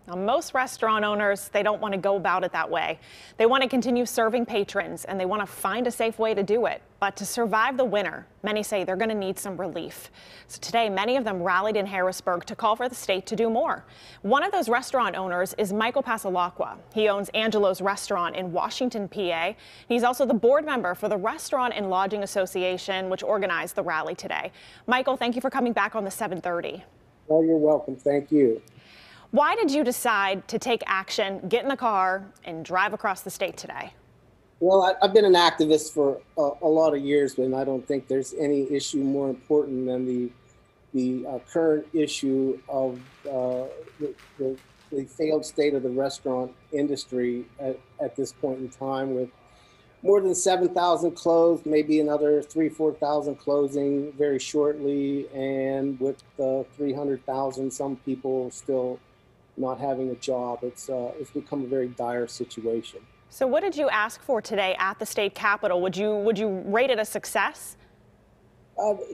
Now, most restaurant owners, they don't want to go about it that way. They want to continue serving patrons and they want to find a safe way to do it. But to survive the winter, many say they're going to need some relief. So today, many of them rallied in Harrisburg to call for the state to do more. One of those restaurant owners is Michael Passalacqua. He owns Angelo's Restaurant in Washington, PA. He's also the board member for the Restaurant and Lodging Association, which organized the rally today. Michael, thank you for coming back on the 7:30. Oh, you're welcome. Thank you. Why did you decide to take action, get in the car, and drive across the state today? Well, I've been an activist for a lot of years, and I don't think there's any issue more important than the current issue of the failed state of the restaurant industry at this point in time, with more than 7,000 closed, maybe another 3,000-4,000 closing very shortly, and with 300,000 some people still not having a job. It's become a very dire situation. So what did you ask for today at the state capitol? Would you rate it a success?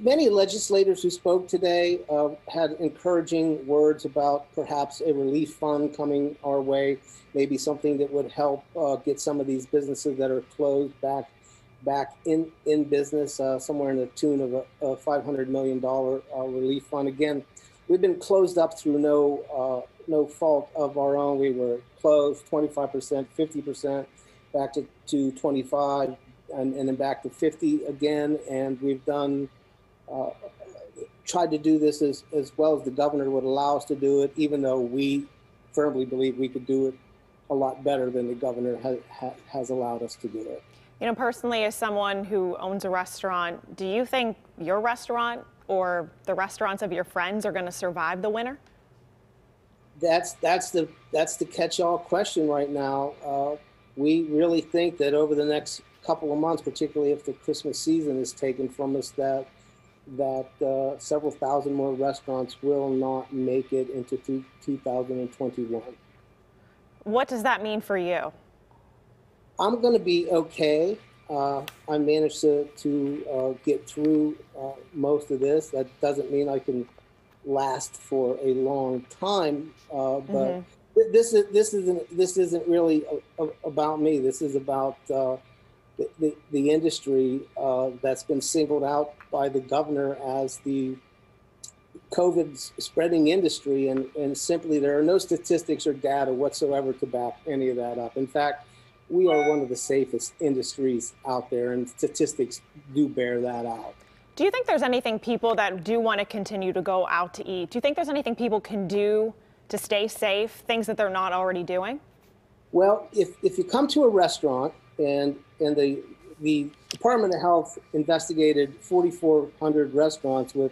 Many legislators who spoke today had encouraging words about perhaps a relief fund coming our way, maybe something that would help get some of these businesses that are closed back in business, somewhere in the tune of a $500 million relief fund. Again, we've been closed up through no fault of our own. We were closed 25%, 50%, back to 25, and then back to 50 again. And we've done, tried to do this as well as the governor would allow us to do it, even though we firmly believe we could do it a lot better than the governor has allowed us to do it. You know, personally, as someone who owns a restaurant, do you think your restaurant or the restaurants of your friends are going to survive the winter? That's the catch-all question right now. We really think that over the next couple of months, particularly if the Christmas season is taken from us, that several thousand more restaurants will not make it into 2021. What does that mean for you? I'm going to be okay. I managed to get through most of this. That doesn't mean I can last for a long time, but this isn't really about me. This is about the industry that's been singled out by the governor as the COVID spreading industry, and simply there are no statistics or data whatsoever to back any of that up. In fact, we are one of the safest industries out there, and statistics do bear that out. Do you think there's anything people that do want to continue to go out to eat, do you think there's anything people can do to stay safe, things that they're not already doing? Well, if you come to a restaurant and the Department of Health investigated 4,400 restaurants with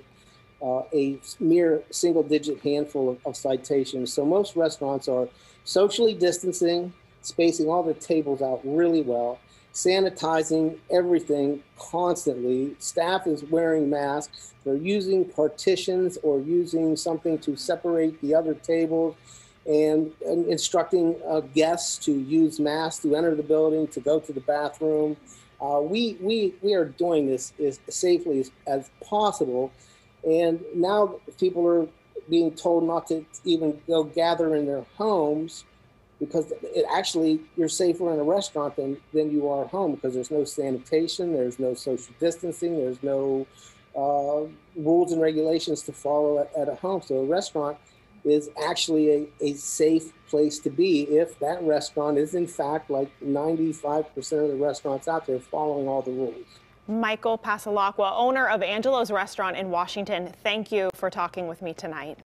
a mere single-digit handful of citations. So most restaurants are socially distancing, spacing all the tables out really well, sanitizing everything constantly. Staff is wearing masks. They're using partitions or using something to separate the other tables, and instructing guests to use masks to enter the building, to go to the bathroom. We are doing this as safely as possible. And now people are being told not to even go gather in their homes, because you're safer in a restaurant than you are at home, because there's no sanitation, there's no social distancing, there's no rules and regulations to follow at a home. So a restaurant is actually a safe place to be if that restaurant is, in fact, like 95% of the restaurants out there, following all the rules. Michael Passalacqua, owner of Angelo's Restaurant in Washington, thank you for talking with me tonight.